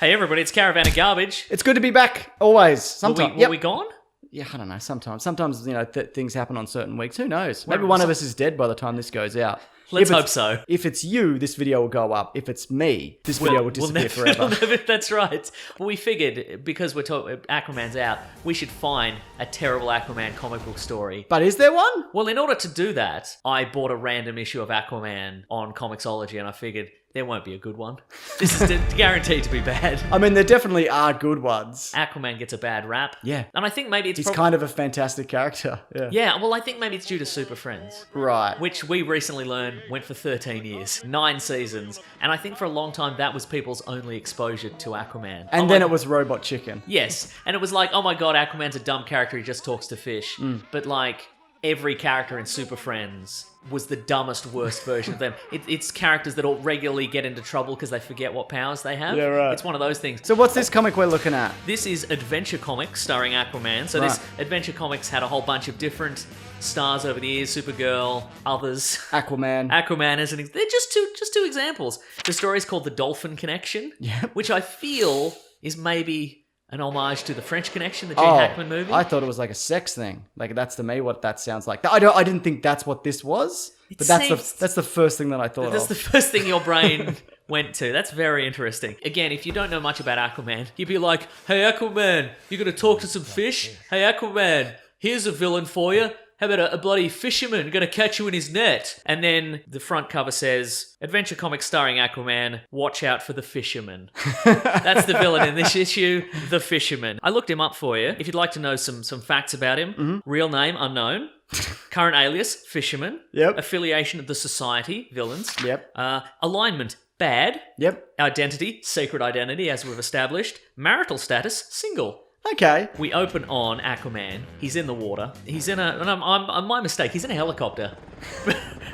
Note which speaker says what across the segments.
Speaker 1: Hey everybody, it's Caravan of Garbage.
Speaker 2: It's good to be back, always. Sometimes.
Speaker 1: Were we gone?
Speaker 2: Yeah, I don't know. Sometimes, things happen on certain weeks. Who knows? Maybe one of us is dead by the time this goes out.
Speaker 1: Let's hope so.
Speaker 2: If it's you, this video will go up. If it's me, this video will disappear forever.
Speaker 1: That's right. Well, we figured, because Aquaman's out, we should find a terrible Aquaman comic book story.
Speaker 2: But is there one?
Speaker 1: Well, in order to do that, I bought a random issue of Aquaman on Comixology, and I figured there won't be a good one. This is guaranteed to be bad.
Speaker 2: I mean, there definitely are good ones.
Speaker 1: Aquaman gets a bad rap.
Speaker 2: Yeah.
Speaker 1: And I think maybe
Speaker 2: He's kind of a fantastic character. Yeah.
Speaker 1: Yeah, well, I think maybe it's due to Super Friends.
Speaker 2: Right.
Speaker 1: Which we recently learned went for 13 years, 9 seasons. And I think for a long time that was people's only exposure to Aquaman.
Speaker 2: And then it was Robot Chicken.
Speaker 1: Yes. And it was like, oh my god, Aquaman's a dumb character, he just talks to fish. But like, every character in Super Friends was the dumbest, worst version of them. It's characters that all regularly get into trouble because they forget what powers they have.
Speaker 2: Yeah, right.
Speaker 1: It's one of those things.
Speaker 2: So what's this comic we're looking at?
Speaker 1: This is Adventure Comics starring Aquaman. So this Adventure Comics had a whole bunch of different stars over the years. Supergirl, others.
Speaker 2: Aquaman.
Speaker 1: Aquaman is they're just two examples. The story's called The Dolphin Connection, which I feel is maybe an homage to The French Connection, the Gene Hackman movie.
Speaker 2: I thought it was like a sex thing. Like, that's to me what that sounds like. I didn't think that's what this was, but that's the first thing that I thought of.
Speaker 1: That's the first thing your brain went to. That's very interesting. Again, if you don't know much about Aquaman, you'd be like, hey Aquaman, you gonna talk to some fish? Hey Aquaman, here's a villain for you. How about a bloody fisherman gonna catch you in his net? And then the front cover says, Adventure Comics starring Aquaman, watch out for the fisherman. That's the villain in this issue, the fisherman. I looked him up for you. If you'd like to know some facts about him, real name, unknown. Current alias, fisherman.
Speaker 2: Yep.
Speaker 1: Affiliation of the Society, villains.
Speaker 2: Yep.
Speaker 1: Alignment, bad.
Speaker 2: Yep.
Speaker 1: Identity, secret identity, as we've established. Marital status, single.
Speaker 2: Okay.
Speaker 1: We open on Aquaman. He's in the water. He's in and I'm my mistake. He's in a helicopter.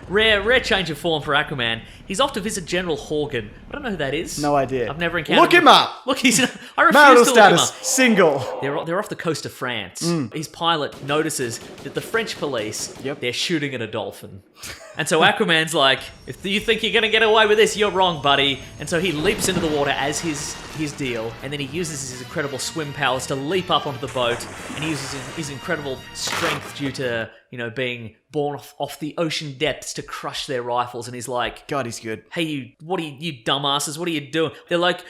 Speaker 1: rare change of form for Aquaman. He's off to visit General Horgan. I don't know who that is.
Speaker 2: No idea.
Speaker 1: I've never encountered
Speaker 2: Look him up.
Speaker 1: Look, I refuse
Speaker 2: Marital
Speaker 1: to
Speaker 2: status,
Speaker 1: look him up.
Speaker 2: single.
Speaker 1: They're off the coast of France. His pilot notices that the French police, they're shooting at a dolphin. And so Aquaman's like, if you think you're going to get away with this, you're wrong, buddy. And so he leaps into the water as his deal, and then he uses his incredible swim powers to leap up onto the boat, and he uses his incredible strength due to, being born off the ocean depths to crush their rifles, and he's like,
Speaker 2: God, he's good.
Speaker 1: hey, you dumbasses, what are you doing? They're like,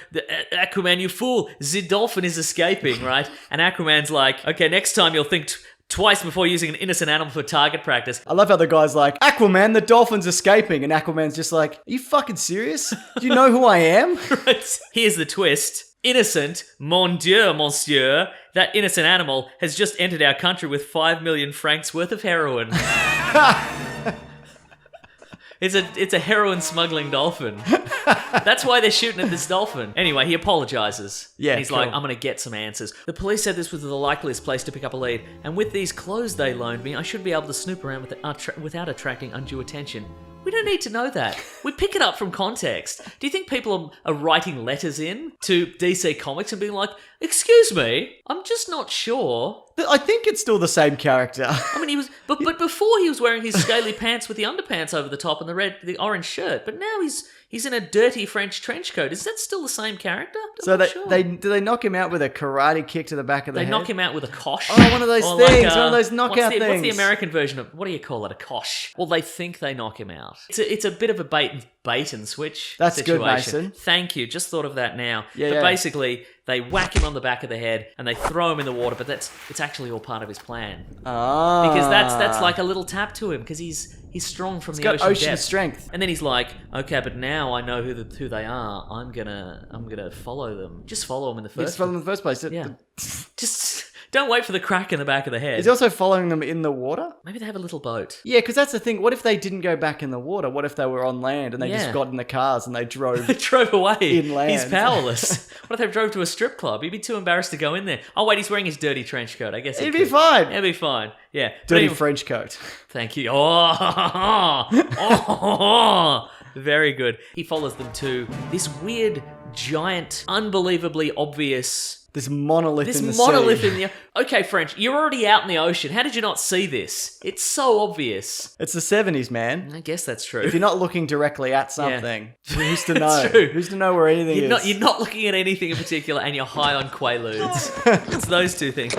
Speaker 1: Aquaman, you fool, the dolphin is escaping, right? And Aquaman's like, okay, next time you'll think twice before using an innocent animal for target practice.
Speaker 2: I love how the guy's like, Aquaman, the dolphin's escaping. And Aquaman's just like, are you fucking serious? Do you know who I am?
Speaker 1: Right. Here's the twist. Innocent, mon Dieu, monsieur, that innocent animal has just entered our country with 5 million francs worth of heroin. It's a heroin smuggling dolphin. That's why they're shooting at this dolphin. Anyway, he apologizes.
Speaker 2: Yeah,
Speaker 1: and he's like, I'm going to get some answers. The police said this was the likeliest place to pick up a lead, and with these clothes they loaned me, I should be able to snoop around without attracting undue attention. We don't need to know that. We pick it up from context. Do you think people are writing letters in to DC Comics and being like, excuse me, I'm just not sure.
Speaker 2: I think it's still the same character.
Speaker 1: I mean, he was, but before he was wearing his scaly pants with the underpants over the top and the orange shirt. But now he's in a dirty French trench coat. Is that still the same character?
Speaker 2: Do they knock him out with a karate kick to the back of the head?
Speaker 1: They knock him out with a kosh.
Speaker 2: Oh, one of those things, one of those knockout
Speaker 1: things. What's the
Speaker 2: things.
Speaker 1: American version of, what do you call it, a kosh? Well, they think they knock him out. It's a bit of a bait and switch
Speaker 2: That's
Speaker 1: situation.
Speaker 2: good, Mason.
Speaker 1: Thank you. Just thought of that now.
Speaker 2: Yeah,
Speaker 1: but basically, they whack him on the back of the head and they throw him in the water, but it's actually all part of his plan.
Speaker 2: Ah.
Speaker 1: Because that's like a little tap to him, because he's strong from the
Speaker 2: got ocean
Speaker 1: depth.
Speaker 2: strength.
Speaker 1: And then he's like, okay, but now I know who they are. I'm gonna follow them. Just follow them in the first.
Speaker 2: Just follow them in the first place.
Speaker 1: Yeah. Just don't wait for the crack in the back of the head.
Speaker 2: Is he also following them in the water?
Speaker 1: Maybe they have a little boat.
Speaker 2: Yeah, because that's the thing. What if they didn't go back in the water? What if they were on land and they just got in the cars and they drove?
Speaker 1: They drove away.
Speaker 2: Inland.
Speaker 1: He's powerless. What if they drove to a strip club? He'd be too embarrassed to go in there. Oh wait, he's wearing his dirty trench coat. I guess
Speaker 2: He'd be fine.
Speaker 1: He'd be fine. Yeah.
Speaker 2: Dirty French coat.
Speaker 1: Thank you. Oh, very good. He follows them to this weird giant, unbelievably obvious...
Speaker 2: This monolith
Speaker 1: This
Speaker 2: in the
Speaker 1: monolith
Speaker 2: sea.
Speaker 1: in the... Okay, French, you're already out in the ocean. How did you not see this? It's so obvious.
Speaker 2: It's the 70s, man.
Speaker 1: I guess that's true.
Speaker 2: If you're not looking directly at something, who's to know?
Speaker 1: That's true.
Speaker 2: Who's to know where anything is?
Speaker 1: You're not looking at anything in particular, and you're high on Quaaludes. It's those two things.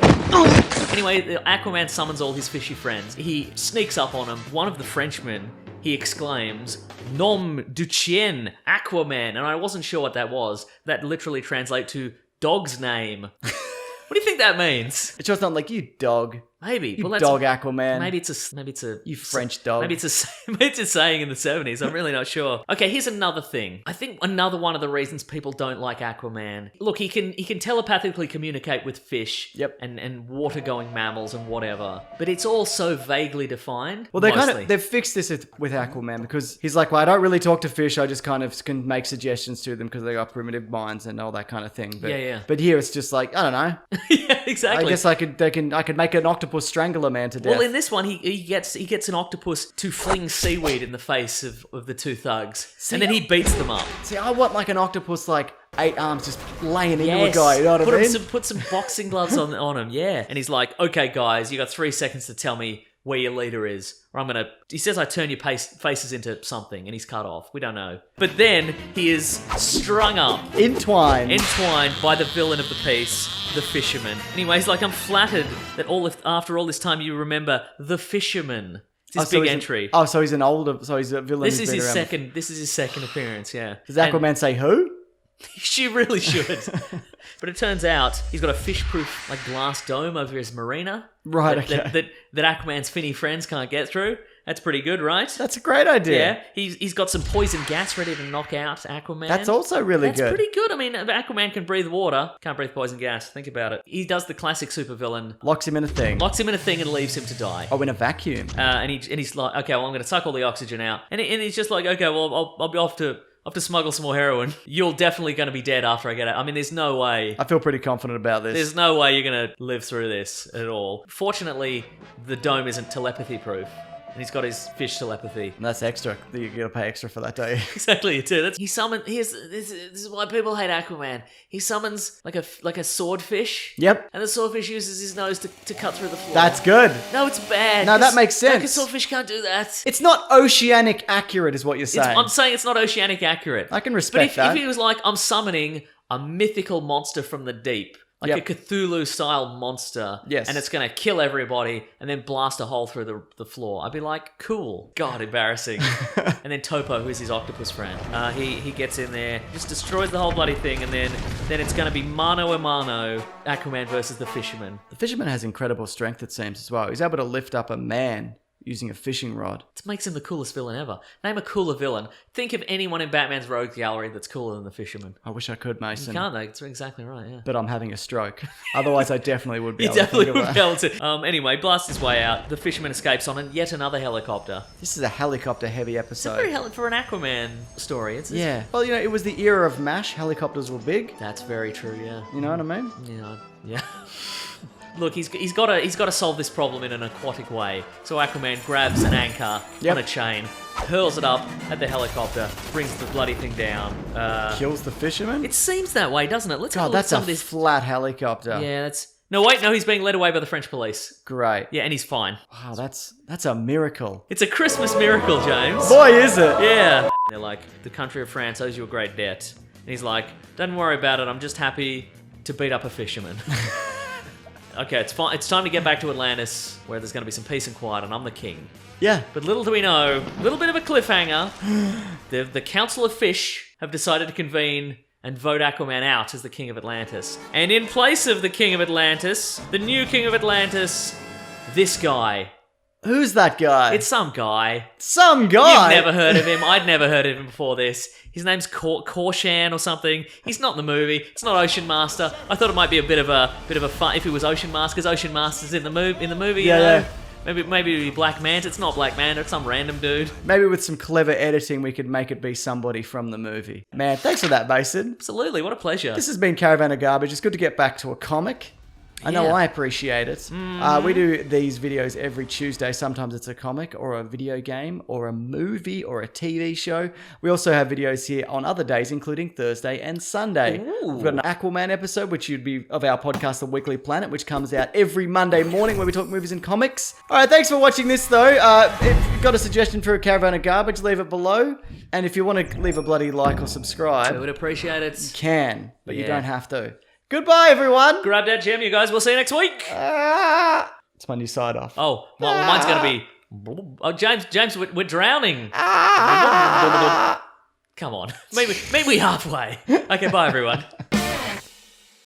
Speaker 1: Anyway, Aquaman summons all his fishy friends. He sneaks up on them. One of the Frenchmen, he exclaims, "Nom du chien, Aquaman." And I wasn't sure what that was. That literally translates to dog's name. What do you think that means?
Speaker 2: It's just not like, you dog.
Speaker 1: Maybe.
Speaker 2: You dog Aquaman.
Speaker 1: Maybe it's a
Speaker 2: You French dog.
Speaker 1: Maybe it's a saying in the 70s. I'm really not sure. Okay, here's another thing. I think another one of the reasons people don't like Aquaman. Look, he can telepathically communicate with fish.
Speaker 2: Yep.
Speaker 1: And water-going mammals and whatever. But it's all so vaguely defined.
Speaker 2: Well, they've fixed this with Aquaman because he's like, well, I don't really talk to fish. I just kind of can make suggestions to them because they got primitive minds and all that kind of thing. But,
Speaker 1: Yeah.
Speaker 2: But here it's just like, I don't know.
Speaker 1: Yeah, exactly.
Speaker 2: I guess I could make an octopus strangle a man to death.
Speaker 1: Well, in this one, he gets an octopus to fling seaweed in the face of the two thugs, and then he beats them up.
Speaker 2: See, I want like an octopus, like 8 arms, just laying into a
Speaker 1: Yes.
Speaker 2: guy. You know what I mean?
Speaker 1: Put some boxing gloves on him, yeah. And he's like, "Okay, guys, you got 3 seconds to tell me where your leader is, or I'm gonna..." He says, "I turn your faces into something," and he's cut off. We don't know. But then he is strung up,
Speaker 2: Entwined
Speaker 1: by the villain of the piece, the fisherman. Anyway, he's like, "I'm flattered that after all this time you remember the fisherman." It's his big entry.
Speaker 2: So he's a villain.
Speaker 1: This
Speaker 2: who's
Speaker 1: is
Speaker 2: been
Speaker 1: his
Speaker 2: around.
Speaker 1: second. This is his second appearance. Yeah.
Speaker 2: Does Aquaman say who?
Speaker 1: She really should. But it turns out he's got a fish-proof like glass dome over his marina.
Speaker 2: Right,
Speaker 1: That Aquaman's finny friends can't get through. That's pretty good, right?
Speaker 2: That's a great idea.
Speaker 1: Yeah. He's got some poison gas ready to knock out Aquaman.
Speaker 2: That's also really
Speaker 1: That's
Speaker 2: good.
Speaker 1: pretty good. I mean, Aquaman can breathe water. Can't breathe poison gas. Think about it. He does the classic supervillain.
Speaker 2: Locks him in a thing.
Speaker 1: Locks him in a thing and leaves him to die.
Speaker 2: Oh, in a vacuum.
Speaker 1: And he's like, "Okay, well, I'm going to suck all the oxygen out." And he's just like, "Okay, well, I'll be off to smuggle some more heroin. You're definitely going to be dead after I get out." I mean, there's no way.
Speaker 2: I feel pretty confident about this.
Speaker 1: There's no way you're going to live through this at all. Fortunately, the dome isn't telepathy proof. And he's got his fish telepathy.
Speaker 2: And that's extra. You gotta pay extra for that, don't you?
Speaker 1: Exactly, you do. This is why people hate Aquaman. He summons like a swordfish.
Speaker 2: Yep.
Speaker 1: And the swordfish uses his nose to cut through the floor.
Speaker 2: That's good.
Speaker 1: No, it's bad.
Speaker 2: No, that makes sense.
Speaker 1: Like a swordfish can't do that.
Speaker 2: It's not oceanic accurate, is what you're saying.
Speaker 1: I'm saying it's not oceanic accurate.
Speaker 2: I can respect that.
Speaker 1: But if he was like, "I'm summoning a mythical monster from the deep," like a Cthulhu-style monster,
Speaker 2: Yes.
Speaker 1: and it's going to kill everybody and then blast a hole through the floor, I'd be like, cool. God, embarrassing. And then Topo, who's his octopus friend, he gets in there, just destroys the whole bloody thing, and then it's going to be mano a mano, Aquaman versus the fisherman.
Speaker 2: The fisherman has incredible strength, it seems, as well. He's able to lift up a man using a fishing rod.
Speaker 1: It makes him the coolest villain ever. Name a cooler villain. Think of anyone in Batman's rogue gallery that's cooler than the fisherman.
Speaker 2: I wish I could, Mason.
Speaker 1: You can't, though. That's exactly right, yeah.
Speaker 2: But I'm having a stroke. Otherwise, I definitely would be
Speaker 1: You
Speaker 2: able
Speaker 1: definitely
Speaker 2: to
Speaker 1: would
Speaker 2: think
Speaker 1: be
Speaker 2: of that.
Speaker 1: able to. Anyway, blasts his way out. The fisherman escapes on yet another helicopter.
Speaker 2: This is a helicopter-heavy
Speaker 1: It's
Speaker 2: episode.
Speaker 1: very for an Aquaman story. It's
Speaker 2: Yeah. Well, it was the era of MASH. Helicopters were big.
Speaker 1: That's very true. Yeah.
Speaker 2: You know what I mean?
Speaker 1: Yeah. Look, he's got to solve this problem in an aquatic way. So Aquaman grabs an anchor on a chain, hurls it up at the helicopter, brings the bloody thing down.
Speaker 2: Kills the fisherman?
Speaker 1: It seems that way, doesn't it? Let's have
Speaker 2: God,
Speaker 1: a look
Speaker 2: that's
Speaker 1: at
Speaker 2: a
Speaker 1: some of this.
Speaker 2: flat helicopter.
Speaker 1: Yeah, that's... No, wait, no, he's being led away by the French police.
Speaker 2: Great.
Speaker 1: Yeah, and he's fine.
Speaker 2: Wow, that's a miracle.
Speaker 1: It's a Christmas miracle, James.
Speaker 2: Boy, is it.
Speaker 1: Yeah. They're like, "The country of France owes you a great debt." And he's like, "Don't worry about it, I'm just happy to beat up a fisherman." Okay, it's fine. It's time to get back to Atlantis, where there's going to be some peace and quiet, and I'm the king.
Speaker 2: Yeah.
Speaker 1: But little do we know, a little bit of a cliffhanger, the Council of Fish have decided to convene and vote Aquaman out as the King of Atlantis. And in place of the King of Atlantis, the new King of Atlantis, this guy.
Speaker 2: Who's that guy?
Speaker 1: It's some guy.
Speaker 2: Some guy.
Speaker 1: You've never heard of him. I'd never heard of him before this. His name's Korshan or something. He's not in the movie. It's not Ocean Master. I thought it might be a bit of a fun if it was Ocean Master, because Ocean Master's in the movie.
Speaker 2: Yeah.
Speaker 1: Maybe it'd be Black Manta. It's not Black Manta. It's some random dude.
Speaker 2: Maybe with some clever editing, we could make it be somebody from the movie. Man, thanks for that, Mason.
Speaker 1: Absolutely. What a pleasure.
Speaker 2: This has been Caravan of Garbage. It's good to get back to a comic. I know
Speaker 1: Yeah.
Speaker 2: I appreciate it. We do these videos every Tuesday. Sometimes it's a comic or a video game or a movie or a TV show. We also have videos here on other days, including Thursday and Sunday.
Speaker 1: Ooh.
Speaker 2: We've got an Aquaman episode, which would be of our podcast, The Weekly Planet, which comes out every Monday morning where we talk movies and comics. All right, thanks for watching this, though. If you've got a suggestion for a Caravan of Garbage, leave it below. And if you want to leave a bloody like or subscribe,
Speaker 1: I would appreciate it.
Speaker 2: you can, but you
Speaker 1: Yeah.
Speaker 2: don't have to. Goodbye, everyone.
Speaker 1: Grab that gem, you guys. We'll see you next week.
Speaker 2: It's my new side off.
Speaker 1: Oh, well, mine's going to be... Oh, James, we're drowning. Come on. Meet me halfway. Okay, bye, everyone.